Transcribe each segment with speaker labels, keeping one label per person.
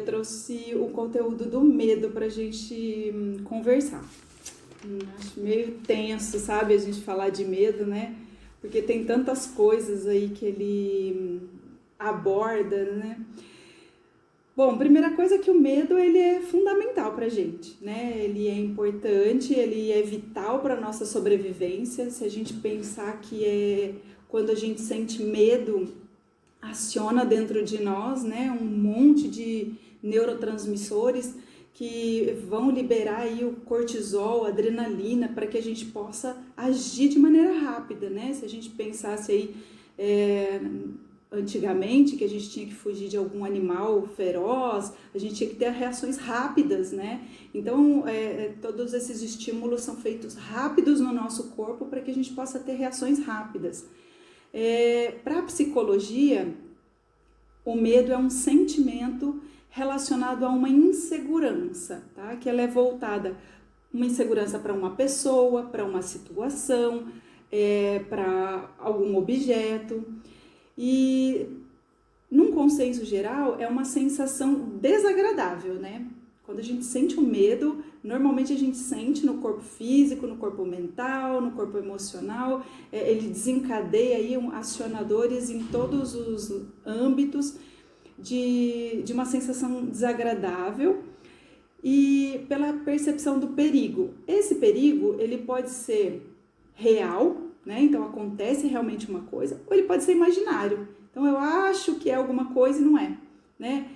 Speaker 1: eu trouxe o conteúdo do medo pra gente conversar. Acho meio tenso, sabe, a gente falar de medo, né? Porque tem tantas coisas aí que ele aborda, né? Bom, primeira coisa é que o medo, ele é fundamental pra gente, né? Ele é importante, ele é vital para nossa sobrevivência. Se a gente pensar que quando a gente sente medo, aciona dentro de nós, né, um monte de neurotransmissores que vão liberar aí o cortisol, a adrenalina, para que a gente possa agir de maneira rápida, né? Se a gente pensasse aí antigamente, que a gente tinha que fugir de algum animal feroz, a gente tinha que ter reações rápidas, né? Então, todos esses estímulos são feitos rápidos no nosso corpo para que a gente possa ter reações rápidas. Para a psicologia, o medo é um sentimento relacionado a uma insegurança, tá? Que ela é voltada, uma insegurança para uma pessoa, para uma situação, para algum objeto. E, num consenso geral, é uma sensação desagradável, né? Quando a gente sente um medo, normalmente a gente sente no corpo físico, no corpo mental, no corpo emocional, ele desencadeia aí acionadores em todos os âmbitos de uma sensação desagradável e pela percepção do perigo. Esse perigo, ele pode ser real, né? Então acontece realmente uma coisa, ou ele pode ser imaginário. Então eu acho que é alguma coisa e não é, né?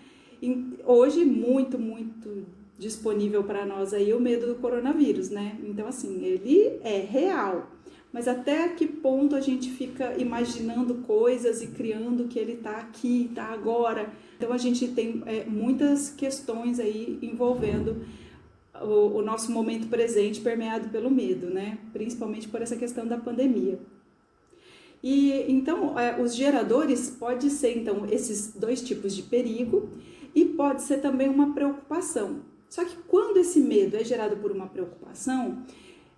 Speaker 1: Hoje muito disponível para nós aí o medo do coronavírus, né? Então assim, ele é real, mas até que ponto a gente fica imaginando coisas e criando que ele tá aqui, tá agora. Então a gente tem muitas questões aí envolvendo o nosso momento presente permeado pelo medo, né? Principalmente por essa questão da pandemia. E então os geradores pode ser então esses dois tipos de perigo e pode ser também uma preocupação. Só que quando esse medo é gerado por uma preocupação,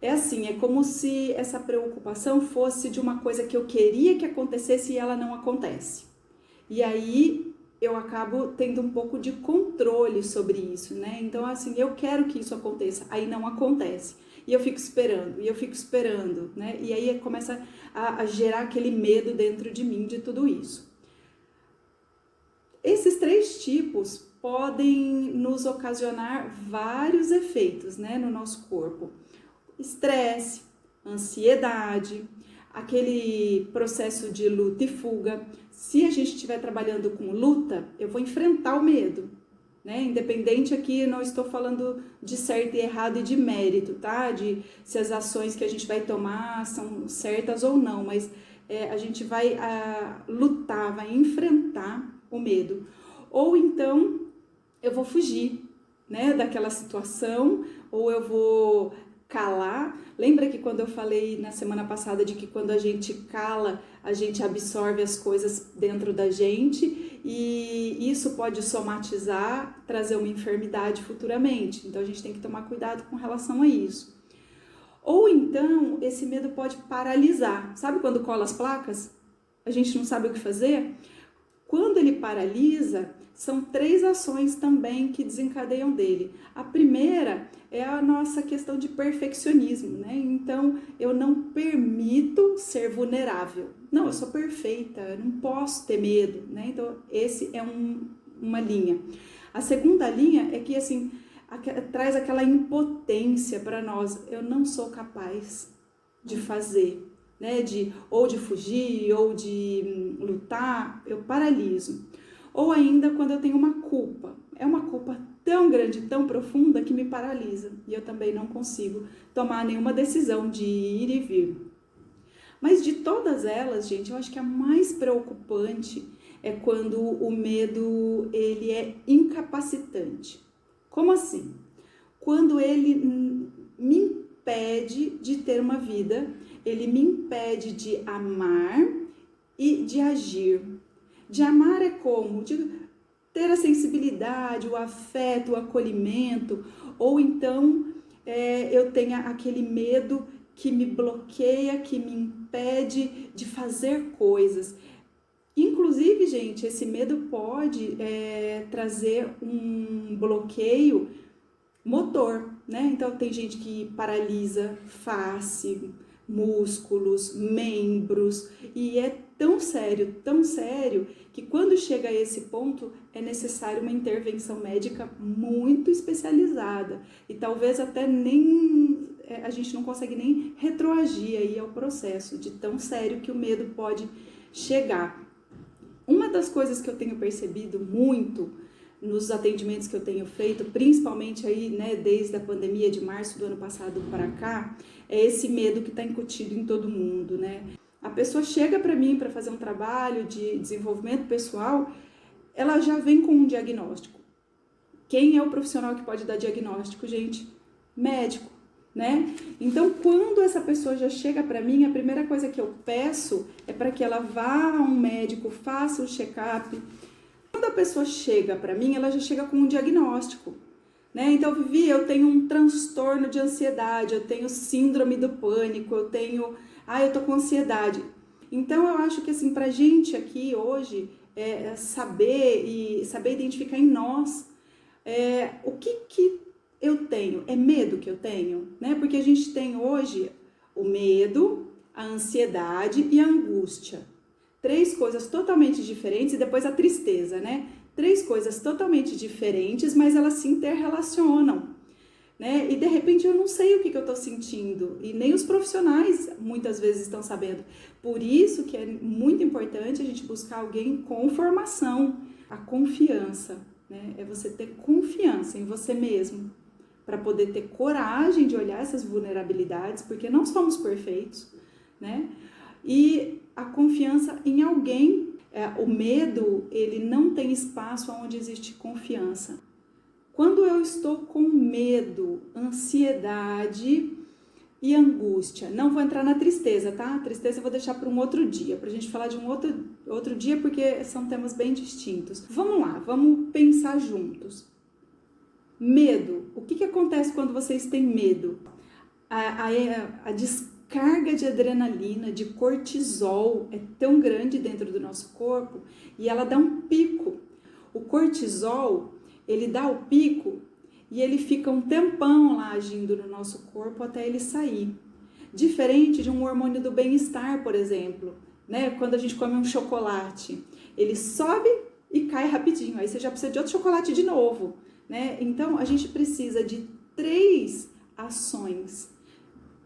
Speaker 1: é assim, é como se essa preocupação fosse de uma coisa que eu queria que acontecesse e ela não acontece. E aí eu acabo tendo um pouco de controle sobre isso, né? Então assim, eu quero que isso aconteça, aí não acontece. E eu fico esperando, né? E aí começa a gerar aquele medo dentro de mim de tudo isso. Esses três tipos podem nos ocasionar vários efeitos, né, no nosso corpo. Estresse, ansiedade, aquele processo de luta e fuga. Se a gente estiver trabalhando com luta, eu vou enfrentar o medo, né? Independente aqui, não estou falando de certo e errado e de mérito, tá? De se as ações que a gente vai tomar são certas ou não, mas a gente vai lutar, vai enfrentar o medo. Ou então eu vou fugir, né, daquela situação, ou eu vou calar. Lembra que quando eu falei na semana passada de que quando a gente cala, a gente absorve as coisas dentro da gente e isso pode somatizar, trazer uma enfermidade futuramente. Então a gente tem que tomar cuidado com relação a isso. Ou então esse medo pode paralisar. Sabe quando cola as placas? A gente não sabe o que fazer? Quando ele paralisa, são três ações também que desencadeiam dele. A primeira é a nossa questão de perfeccionismo, né? Então, eu não permito ser vulnerável. Não, eu sou perfeita, eu não posso ter medo, né? Então, esse é uma linha. A segunda linha é que, assim, traz aquela impotência para nós. Eu não sou capaz de fazer, né? Ou de fugir, ou de lutar, eu paraliso. Ou ainda quando eu tenho uma culpa. É uma culpa tão grande, tão profunda que me paralisa. E eu também não consigo tomar nenhuma decisão de ir e vir. Mas de todas elas, gente, eu acho que a mais preocupante é quando o medo ele é incapacitante. Como assim? Quando ele me impede de ter uma vida, ele me impede de amar e de agir. De amar é como? De ter a sensibilidade, o afeto, o acolhimento, ou então eu tenho aquele medo que me bloqueia, que me impede de fazer coisas. Inclusive, gente, esse medo pode trazer um bloqueio motor, né? Então tem gente que paralisa face, músculos, membros, e é tão sério, que quando chega a esse ponto é necessário uma intervenção médica muito especializada e talvez até nem a gente não consegue nem retroagir aí ao processo de tão sério que o medo pode chegar. Uma das coisas que eu tenho percebido muito nos atendimentos que eu tenho feito, principalmente aí, né, desde a pandemia de março do ano passado para cá, é esse medo que está incutido em todo mundo, né? A pessoa chega para mim para fazer um trabalho de desenvolvimento pessoal, ela já vem com um diagnóstico. Quem é o profissional que pode dar diagnóstico, gente? Médico, né? Então, quando essa pessoa já chega para mim, a primeira coisa que eu peço é para que ela vá a um médico, faça o check-up. Quando a pessoa chega para mim, ela já chega com um diagnóstico, né? Então, Vivi, eu tenho um transtorno de ansiedade, eu tenho síndrome do pânico, eu tô com ansiedade. Então, eu acho que, assim, pra gente aqui hoje, saber identificar em nós o que eu tenho. É medo que eu tenho, né? Porque a gente tem hoje o medo, a ansiedade e a angústia. 3 coisas totalmente diferentes, e depois a tristeza, né? 3 coisas totalmente diferentes, mas elas se interrelacionam, né? E de repente eu não sei o que eu tô sentindo, e nem os profissionais muitas vezes estão sabendo. Por isso que é muito importante a gente buscar alguém com formação. A confiança, né? É você ter confiança em você mesmo, para poder ter coragem de olhar essas vulnerabilidades, porque não somos perfeitos, né? E a confiança em alguém. O medo, ele não tem espaço onde existe confiança. Quando eu estou com medo, ansiedade e angústia, não vou entrar na tristeza, tá? A tristeza eu vou deixar para um outro dia, para a gente falar de um outro dia, porque são temas bem distintos. Vamos lá, vamos pensar juntos. Medo. O que acontece quando vocês têm medo? A descarga de adrenalina, de cortisol é tão grande dentro do nosso corpo e ela dá um pico. O cortisol, ele dá o pico e ele fica um tempão lá agindo no nosso corpo até ele sair. Diferente de um hormônio do bem-estar, por exemplo, né? Quando a gente come um chocolate, ele sobe e cai rapidinho, aí você já precisa de outro chocolate de novo, né? Então a gente precisa de 3 ações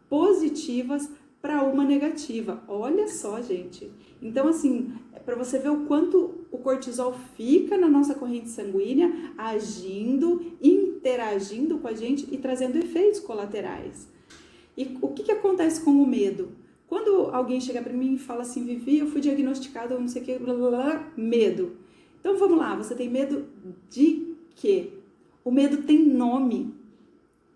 Speaker 1: positivas para uma negativa. Olha só, gente. Então, assim, para você ver o quanto o cortisol fica na nossa corrente sanguínea, agindo, interagindo com a gente e trazendo efeitos colaterais. E o que acontece com o medo? Quando alguém chega para mim e fala assim, Vivi, eu fui diagnosticado, não sei o que, blá, blá, blá, medo. Então, vamos lá, você tem medo de quê? O medo tem nome.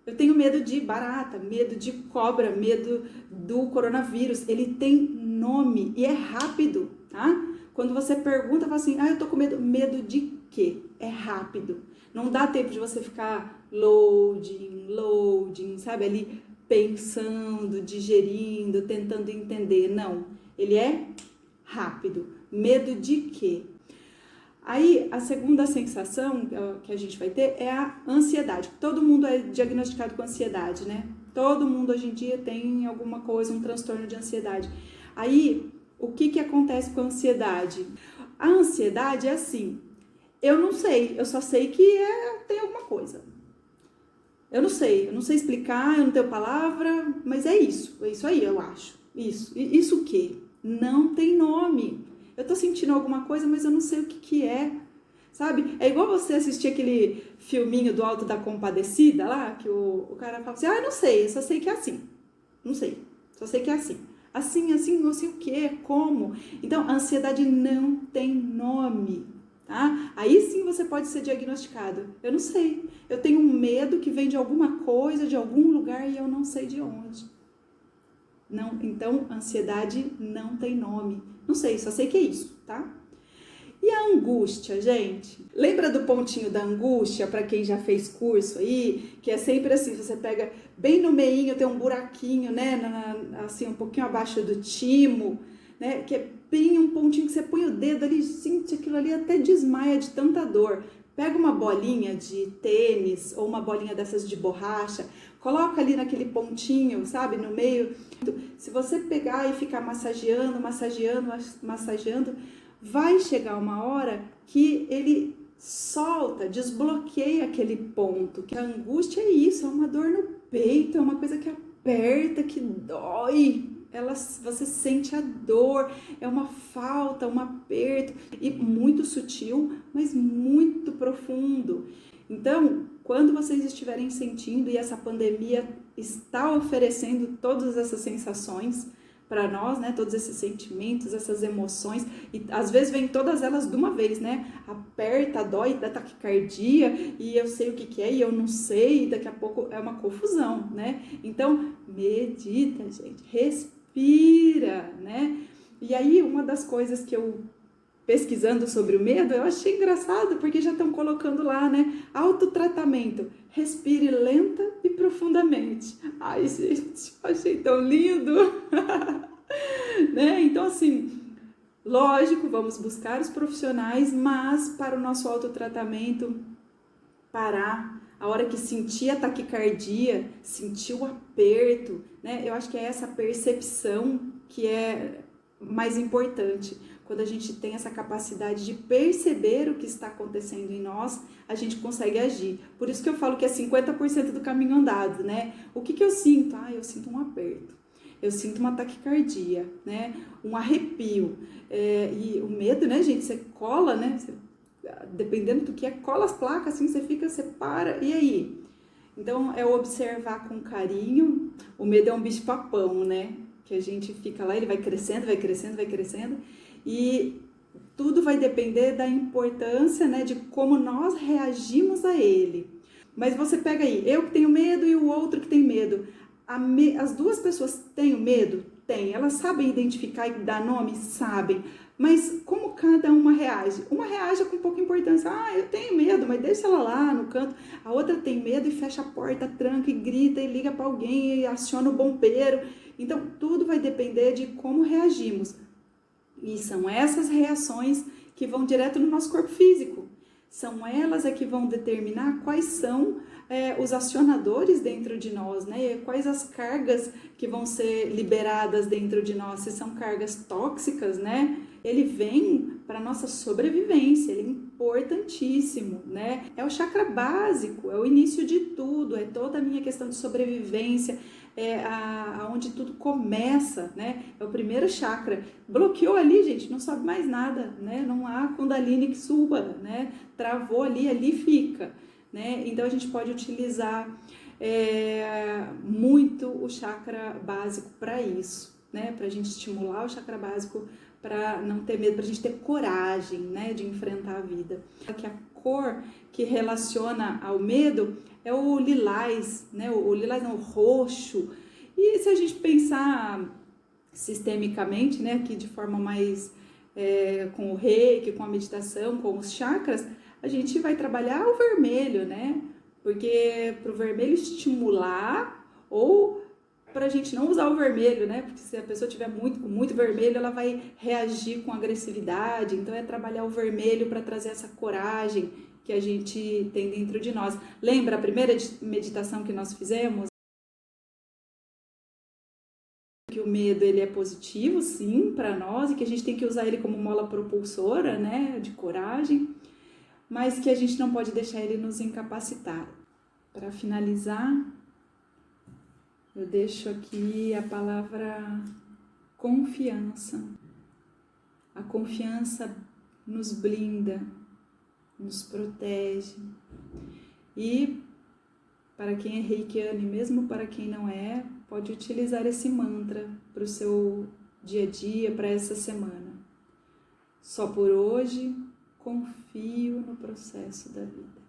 Speaker 1: Eu tenho medo de barata, medo de cobra, medo do coronavírus. Ele tem nome e é rápido, tá? Quando você pergunta, fala assim, eu tô com medo. Medo de quê? É rápido. Não dá tempo de você ficar loading, sabe? Ali pensando, digerindo, tentando entender. Não, ele é rápido. Medo de quê? Aí, a segunda sensação que a gente vai ter é a ansiedade. Todo mundo é diagnosticado com ansiedade, né? Todo mundo hoje em dia tem alguma coisa, um transtorno de ansiedade. Aí, o que acontece com a ansiedade? A ansiedade é assim, eu não sei, eu só sei que tem alguma coisa. Eu não sei explicar, eu não tenho palavra, mas é isso aí, eu acho. Isso o quê? Não tem nome. Eu tô sentindo alguma coisa, mas eu não sei o que é, sabe? É igual você assistir aquele filminho do Alto da Compadecida lá, que o cara fala assim, eu não sei, eu só sei que é assim. Não sei, só sei que é assim. Assim, não sei o que, como. Então, a ansiedade não tem nome, tá? Aí sim você pode ser diagnosticado. Eu não sei, eu tenho um medo que vem de alguma coisa, de algum lugar e eu não sei de onde. Não, então, ansiedade não tem nome. Não sei, só sei que é isso, tá? E a angústia, gente? Lembra do pontinho da angústia, para quem já fez curso aí? Que é sempre assim, você pega bem no meinho, tem um buraquinho, né? Assim, um pouquinho abaixo do timo, né? Que é bem um pontinho que você põe o dedo ali, gente, aquilo ali até desmaia de tanta dor. Pega uma bolinha de tênis ou uma bolinha dessas de borracha, coloca ali naquele pontinho, sabe, no meio. Se você pegar e ficar massageando, vai chegar uma hora que ele solta, desbloqueia aquele ponto. Que a angústia é isso, é uma dor no peito, é uma coisa que aperta, que dói. Você sente a dor, é uma falta, um aperto, e muito sutil, mas muito profundo. Então, quando vocês estiverem sentindo, e essa pandemia está oferecendo todas essas sensações para nós, né? Todos esses sentimentos, essas emoções, e às vezes vem todas elas de uma vez, né? Aperta, dói, dá taquicardia, e eu sei o que é, e eu não sei, e daqui a pouco é uma confusão, né? Então, medita, gente, respira, né? E aí, uma das coisas que eu pesquisando sobre o medo, eu achei engraçado, porque já estão colocando lá, né? Autotratamento. Respire lenta e profundamente. Ai, gente, achei tão lindo. Né? Então, assim, lógico, vamos buscar os profissionais, mas para o nosso autotratamento, parar, a hora que sentir a taquicardia, sentir o aperto, né? Eu acho que é essa percepção que é mais importante. Quando a gente tem essa capacidade de perceber o que está acontecendo em nós, a gente consegue agir. Por isso que eu falo que é 50% do caminho andado, né? O que eu sinto? Eu sinto um aperto. Eu sinto uma taquicardia, né? Um arrepio. E o medo, né, gente? Você cola, né? Dependendo do que é, cola as placas, assim, você para, e aí? Então, é observar com carinho. O medo é um bicho-papão, né? Que a gente fica lá, ele vai crescendo, vai crescendo, vai crescendo. E tudo vai depender da importância, né, de como nós reagimos a ele. Mas você pega aí, eu que tenho medo e o outro que tem medo. As duas pessoas têm o medo? Tem. Elas sabem identificar e dar nome? Sabem. Mas como cada uma reage? Uma reage com pouca importância. Eu tenho medo, mas deixa ela lá no canto. A outra tem medo e fecha a porta, tranca e grita e liga para alguém e aciona o bombeiro. Então, tudo vai depender de como reagimos. E são essas reações que vão direto no nosso corpo físico. São elas que vão determinar quais são os acionadores dentro de nós, né? Quais as cargas que vão ser liberadas dentro de nós, se são cargas tóxicas, né? Ele vem para a nossa sobrevivência, ele é importantíssimo, né? É o chakra básico, é o início de tudo, é toda a minha questão de sobrevivência, onde tudo começa, né? É o primeiro chakra. Bloqueou ali, gente, não sobe mais nada, né? Não há Kundalini que suba, né? Travou ali fica, né? Então a gente pode utilizar muito o chakra básico para isso, né? Para a gente estimular o chakra básico, para não ter medo, para a gente ter coragem, né, de enfrentar a vida. Que a cor que relaciona ao medo é o lilás, né? O lilás não, o roxo. E se a gente pensar sistemicamente, né, aqui de forma mais com o reiki, com a meditação, com os chakras, a gente vai trabalhar o vermelho, né? Porque para o vermelho estimular, ou para a gente não usar o vermelho, né? Porque se a pessoa tiver com muito vermelho, ela vai reagir com agressividade. Então é trabalhar o vermelho para trazer essa coragem que a gente tem dentro de nós. Lembra a primeira meditação que nós fizemos? Que o medo ele é positivo, sim, para nós, e que a gente tem que usar ele como mola propulsora, né, de coragem, mas que a gente não pode deixar ele nos incapacitar. Para finalizar, eu deixo aqui a palavra confiança. A confiança nos blinda, nos protege. E para quem é reikiano e mesmo para quem não é, pode utilizar esse mantra para o seu dia a dia, para essa semana. Só por hoje, confio no processo da vida.